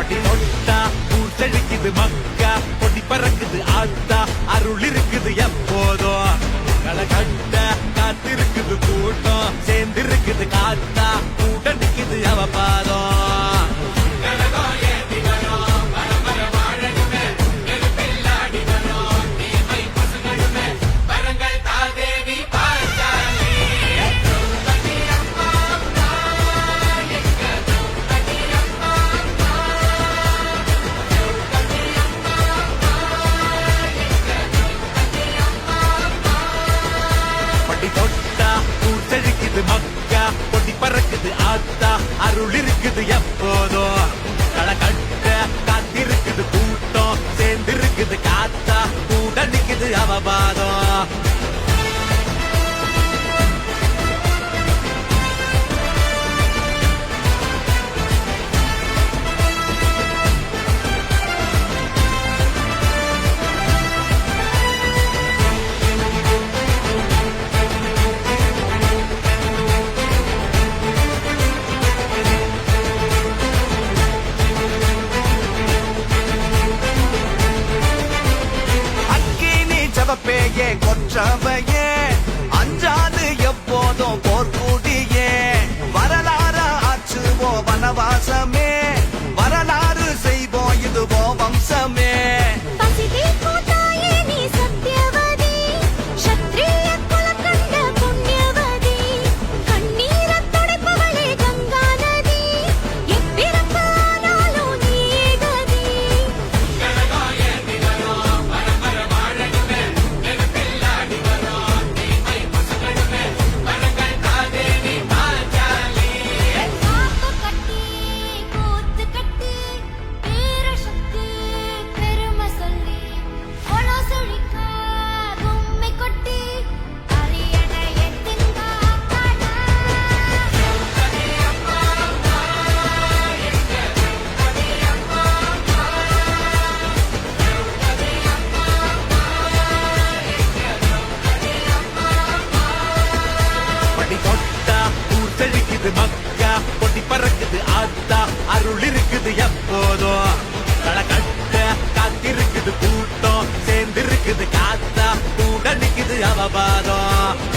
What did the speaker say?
பட்டி தொட்டா பூச்செழிக்குது மக்கா, பொடி பறக்குது ஆத்தா, அருள் இருக்குது எப்போதும். களை கட்ட காத்திருக்குது கூட்டம், சேர்ந்திருக்குது காத்தா, கூட நிக்குது அவ பாதம். தொட்டா பூச்செழிக்குது மக்கா, பொடி பறக்குது ஆத்தா, அருள் இருக்குது எப்போதும். களை கட்ட காத்திருக்குது கூட்டம், சேர்ந்திருக்குது காத்தா, கூட நிக்குது அவ பாதம். பேயே கொற்றவையே அஞ்சாது எப்போதும் போர்க்குடியே, வரலாறு ஆற்றுவோ வனவாசமே, வரலாறு செய்வோம் இதுவோ வம்சமே. மக்கா, பொடி பறக்குது ஆத்தா, அருள் இருக்குது எப்போதும். களை கட்ட காத்திருக்குது கூட்டம், சேர்ந்திருக்குது காத்தா, கூட நிக்குது அவ பாதம்.